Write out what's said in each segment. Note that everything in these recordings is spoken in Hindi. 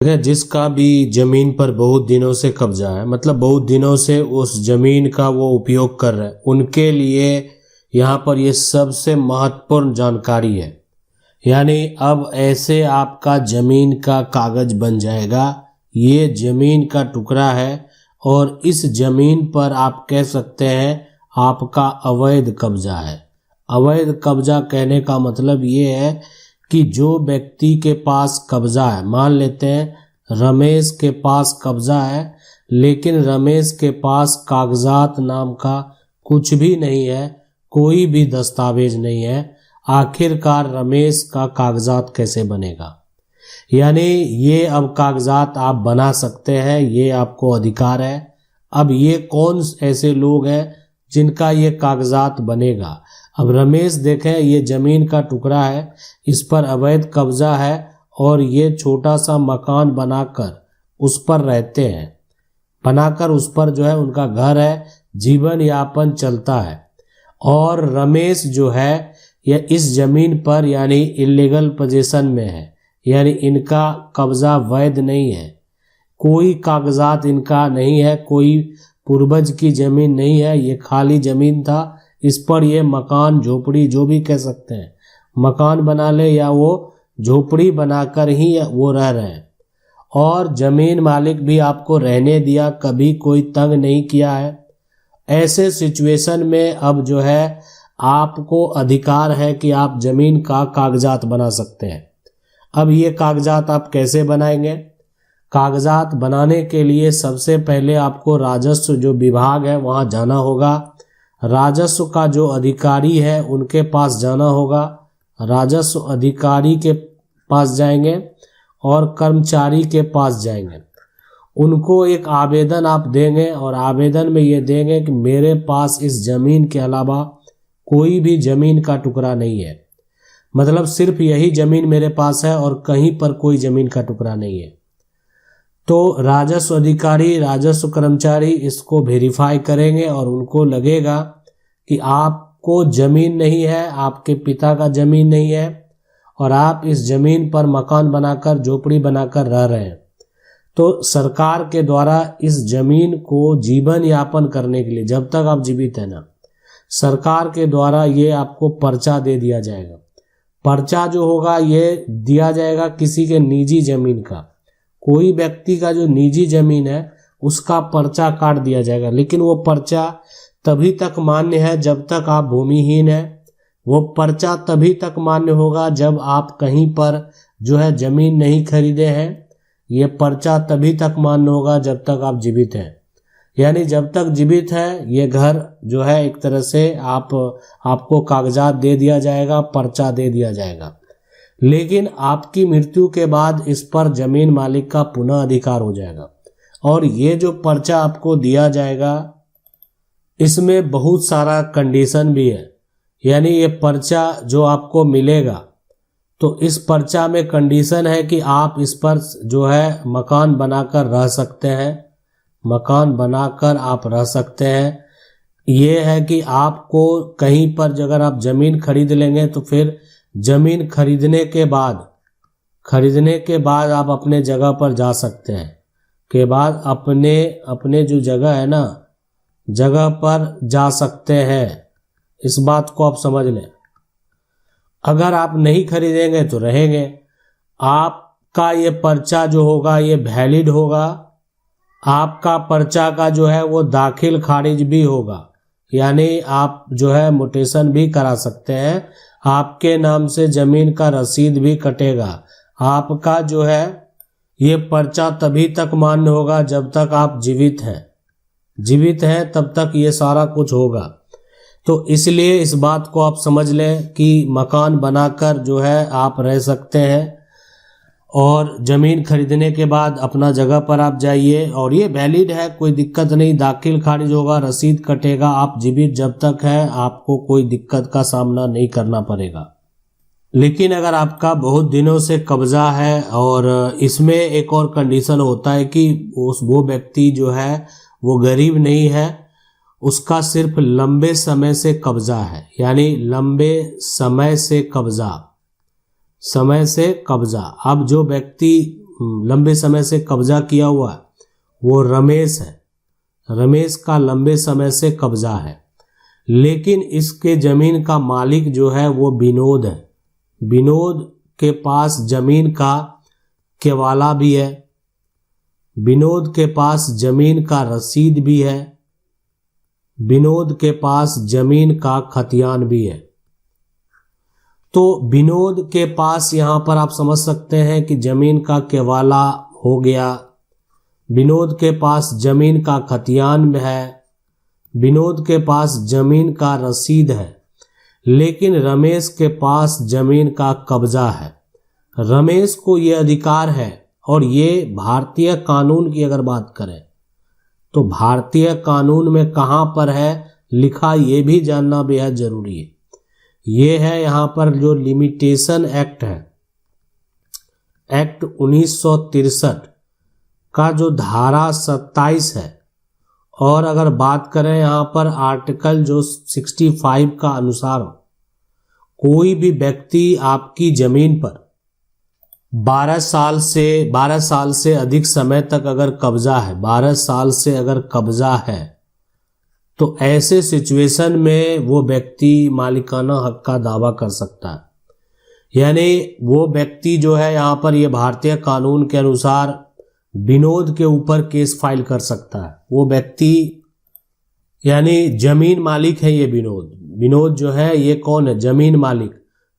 जिसका भी जमीन पर बहुत दिनों से कब्जा है, मतलब बहुत दिनों से उस जमीन का वो उपयोग कर रहे हैं, उनके लिए यहाँ पर ये सबसे महत्वपूर्ण जानकारी है। यानी अब ऐसे आपका जमीन का कागज बन जाएगा। ये जमीन का टुकड़ा है और इस जमीन पर आप कह सकते हैं आपका अवैध कब्जा है। अवैध कब्जा कहने का मतलब ये है कि जो व्यक्ति के पास कब्जा है, मान लेते हैं रमेश के पास कब्जा है, लेकिन रमेश के पास कागजात नाम का कुछ भी नहीं है, कोई भी दस्तावेज नहीं है। आखिरकार रमेश का कागजात कैसे बनेगा? यानी ये अब कागजात आप बना सकते हैं, ये आपको अधिकार है। अब ये कौन ऐसे लोग हैं जिनका ये कागजात बनेगा? अब रमेश देखें, ये जमीन का टुकड़ा है, इस पर अवैध कब्जा है और ये छोटा सा मकान बनाकर उस पर रहते हैं, बनाकर उस पर जो है उनका घर है, जीवन यापन चलता है। और रमेश जो है यह इस जमीन पर यानी इलीगल पोजीशन में है, यानी इनका कब्जा वैध नहीं है, कोई कागजात इनका नहीं है, कोई पूर्वज की जमीन नहीं है, ये खाली जमीन था। इस पर ये मकान झोपड़ी जो भी कह सकते हैं, मकान बना ले या वो झोपड़ी बनाकर ही वो रह रहे हैं। और जमीन मालिक भी आपको रहने दिया, कभी कोई तंग नहीं किया है। ऐसे सिचुएशन में अब जो है आपको अधिकार है कि आप जमीन का कागजात बना सकते हैं। अब ये कागजात आप कैसे बनाएंगे? कागजात बनाने के लिए सबसे पहले आपको राजस्व जो विभाग है वहाँ जाना होगा। राजस्व का जो अधिकारी है उनके पास जाना होगा। राजस्व अधिकारी के पास जाएंगे और कर्मचारी के पास जाएंगे। उनको एक आवेदन आप देंगे और आवेदन में ये देंगे कि मेरे पास इस जमीन के अलावा कोई भी जमीन का टुकड़ा नहीं है, मतलब सिर्फ यही जमीन मेरे पास है और कहीं पर कोई जमीन का टुकड़ा नहीं है। तो राजस्व अधिकारी, राजस्व कर्मचारी इसको वेरीफाई करेंगे और उनको लगेगा कि आपको जमीन नहीं है, आपके पिता का जमीन नहीं है और आप इस जमीन पर मकान बनाकर, झोपड़ी बनाकर रह रहे हैं। तो सरकार के द्वारा इस जमीन को जीवन यापन करने के लिए, जब तक आप जीवित हैं ना, सरकार के द्वारा ये आपको पर्चा दे दिया जाएगा। पर्चा जो होगा ये दिया जाएगा किसी के निजी जमीन का, कोई व्यक्ति का जो निजी जमीन है उसका पर्चा काट दिया जाएगा। लेकिन वो पर्चा तभी तक मान्य है जब तक आप भूमिहीन है। वो पर्चा तभी तक मान्य होगा जब आप कहीं पर जो है जमीन नहीं खरीदे हैं। ये पर्चा तभी तक मान्य होगा जब तक आप जीवित हैं। यानी जब तक जीवित है ये घर जो है एक तरह से आपको कागजात दे दिया जाएगा, पर्चा दे दिया जाएगा। लेकिन आपकी मृत्यु के बाद इस पर जमीन मालिक का पुनः अधिकार हो जाएगा। और ये जो पर्चा आपको दिया जाएगा इसमें बहुत सारा कंडीशन भी है। यानी ये पर्चा जो आपको मिलेगा तो इस पर्चा में कंडीशन है कि आप इस पर जो है मकान बनाकर रह सकते हैं, मकान बनाकर आप रह सकते हैं। ये है कि आपको कहीं पर अगर आप ज़मीन खरीद लेंगे तो फिर ज़मीन खरीदने के बाद आप अपने जगह पर जा सकते हैं, के बाद अपने जो जगह है ना, जगह पर जा सकते हैं। इस बात को आप समझ लें। अगर आप नहीं खरीदेंगे तो रहेंगे। आपका ये पर्चा जो होगा ये वैलिड होगा। आपका पर्चा का जो है वो दाखिल खारिज भी होगा, यानी आप जो है म्यूटेशन भी करा सकते हैं। आपके नाम से जमीन का रसीद भी कटेगा। आपका जो है ये पर्चा तभी तक मान्य होगा जब तक आप जीवित हैं। जीवित हैं तब तक ये सारा कुछ होगा। तो इसलिए इस बात को आप समझ लें कि मकान बनाकर जो है आप रह सकते हैं और ज़मीन खरीदने के बाद अपना जगह पर आप जाइए और ये वैलिड है, कोई दिक्कत नहीं। दाखिल खारिज होगा, रसीद कटेगा, आप जीवित जब तक है आपको कोई दिक्कत का सामना नहीं करना पड़ेगा। लेकिन अगर आपका बहुत दिनों से कब्जा है और इसमें एक और कंडीशन होता है कि वो व्यक्ति जो है वो गरीब नहीं है, उसका सिर्फ लंबे समय से कब्जा है, यानी लंबे समय से कब्जा। अब जो व्यक्ति लंबे समय से कब्जा किया हुआ है वो रमेश है। रमेश का लंबे समय से कब्जा है, लेकिन इसके जमीन का मालिक जो है वो विनोद है। विनोद के पास जमीन का केवाला भी है, विनोद के पास जमीन का रसीद भी है, विनोद के पास जमीन का खतियान भी है। तो विनोद के पास यहाँ पर आप समझ सकते हैं कि जमीन का केवाला हो गया, विनोद के पास जमीन का खतियान है, विनोद के पास जमीन का रसीद है, लेकिन रमेश के पास जमीन का कब्जा है। रमेश को ये अधिकार है, और ये भारतीय कानून की अगर बात करें तो भारतीय कानून में कहाँ पर है लिखा, ये भी जानना बेहद जरूरी है। ये है यहाँ पर जो लिमिटेशन एक्ट है, एक्ट 1963 का जो धारा 27 है, और अगर बात करें यहाँ पर आर्टिकल जो 65 का अनुसार कोई भी व्यक्ति आपकी जमीन पर 12 साल से अधिक समय तक अगर कब्जा है, 12 साल से अगर कब्जा है, तो ऐसे सिचुएशन में वो व्यक्ति मालिकाना हक का दावा कर सकता है। यानी वो व्यक्ति जो है यहाँ पर ये भारतीय कानून के अनुसार विनोद के ऊपर केस फाइल कर सकता है। वो व्यक्ति यानी जमीन मालिक है ये विनोद जो है ये कौन है, जमीन मालिक।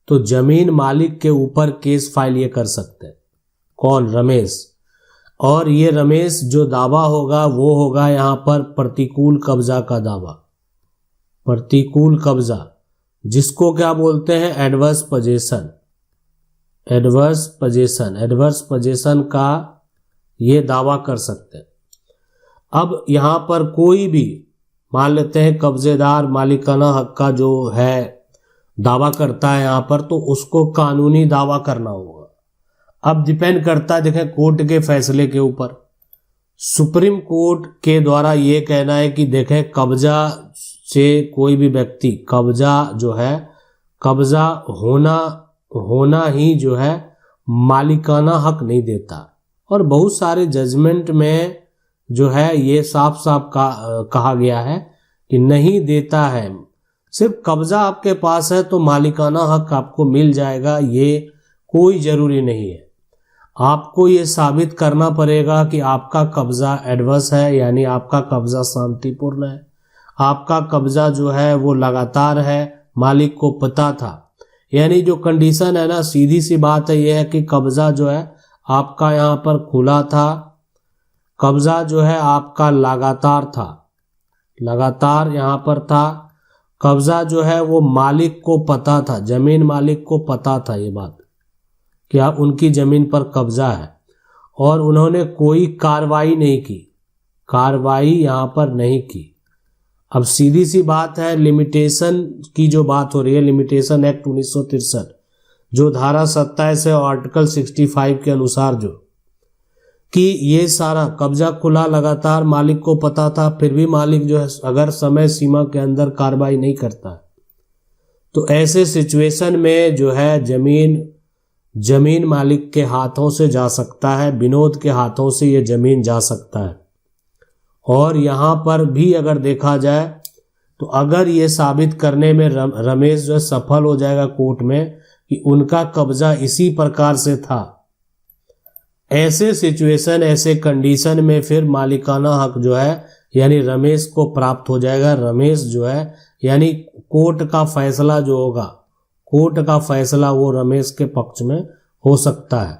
तो जमीन मालिक के ऊपर केस फाइल ये कर सकते हैं। कौन, रमेश। और ये रमेश जो दावा होगा वो होगा यहाँ पर प्रतिकूल कब्जा का दावा। प्रतिकूल कब्जा जिसको क्या बोलते हैं, एडवर्स पोजेशन। एडवर्स पोजेशन का ये दावा कर सकते हैं। अब यहाँ पर कोई भी मान लेते हैं कब्जेदार मालिकाना हक का जो है दावा करता है यहाँ पर, तो उसको कानूनी दावा करना होगा। अब डिपेंड करता है, देखें, कोर्ट के फैसले के ऊपर। सुप्रीम कोर्ट के द्वारा ये कहना है कि देखें कब्जा से कोई भी व्यक्ति कब्जा जो है, कब्जा होना ही जो है मालिकाना हक नहीं देता। और बहुत सारे जजमेंट में जो है ये साफ साफ कहा गया है कि नहीं देता है। सिर्फ कब्जा आपके पास है तो मालिकाना हक आपको मिल जाएगा, ये कोई जरूरी नहीं है। आपको ये साबित करना पड़ेगा कि आपका कब्जा एडवर्स है, यानी आपका कब्जा शांतिपूर्ण है, आपका कब्जा जो है वो लगातार है, मालिक को पता था। यानी जो कंडीशन है ना, सीधी सी बात है, यह है कि कब्जा जो है आपका यहाँ पर खुला था, कब्जा जो है आपका लगातार था, लगातार यहाँ पर था। कब्जा जो है वो मालिक को पता था, जमीन मालिक को पता था ये बात कि आप उनकी जमीन पर कब्जा है, और उन्होंने कोई कार्रवाई नहीं की, कार्रवाई यहाँ पर नहीं की। अब सीधी सी बात है, लिमिटेशन की जो बात हो रही है, लिमिटेशन एक्ट 1963 जो धारा 27 है और आर्टिकल 65 के अनुसार जो कि ये सारा कब्जा खुला, लगातार मालिक को पता था, फिर भी मालिक जो है अगर समय सीमा के अंदर कार्रवाई नहीं करता तो ऐसे सिचुएशन में जो है जमीन मालिक के हाथों से जा सकता है, विनोद के हाथों से ये जमीन जा सकता है। और यहाँ पर भी अगर देखा जाए तो अगर ये साबित करने में रमेश जो है सफल हो जाएगा कोर्ट में कि उनका कब्जा इसी प्रकार से था, ऐसे सिचुएशन, ऐसे कंडीशन में फिर मालिकाना हक जो है यानी रमेश को प्राप्त हो जाएगा। रमेश जो है यानी कोर्ट का फैसला जो होगा, कोर्ट का फैसला वो रमेश के पक्ष में हो सकता है।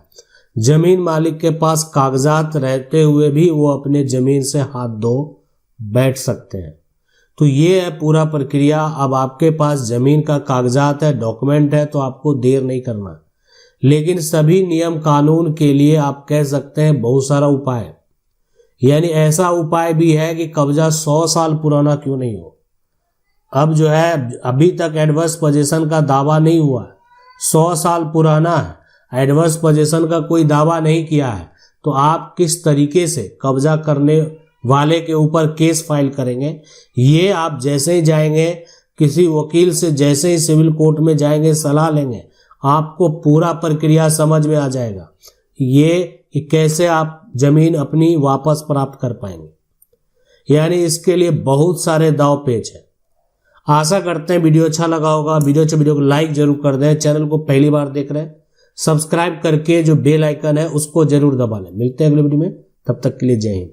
जमीन मालिक के पास कागजात रहते हुए भी वो अपने जमीन से हाथ धो बैठ सकते हैं। तो ये है पूरा प्रक्रिया। अब आपके पास जमीन का कागजात है, डॉक्यूमेंट है, तो आपको देर नहीं करना। लेकिन सभी नियम कानून के लिए आप कह सकते हैं बहुत सारा उपाय, यानी ऐसा उपाय भी है कि कब्जा 100 साल पुराना क्यों नहीं हो। अब जो है अभी तक एडवर्स पोजीशन का दावा नहीं हुआ, 100 साल पुराना है, एडवर्स पोजीशन का कोई दावा नहीं किया है, तो आप किस तरीके से कब्जा करने वाले के ऊपर केस फाइल करेंगे, ये आप जैसे ही जाएंगे किसी वकील से, जैसे ही सिविल कोर्ट में जाएंगे, सलाह लेंगे, आपको पूरा प्रक्रिया समझ में आ जाएगा। ये कि कैसे आप जमीन अपनी वापस प्राप्त कर पाएंगे। यानी इसके लिए बहुत सारे दाव पेच है। आशा करते हैं वीडियो अच्छा लगा होगा। वीडियो को लाइक जरूर कर दें। चैनल को पहली बार देख रहे हैं, सब्सक्राइब करके जो बेल आइकन है उसको जरूर दबा लें। मिलते हैं अगले वीडियो में, तब तक के लिए जय हिंद।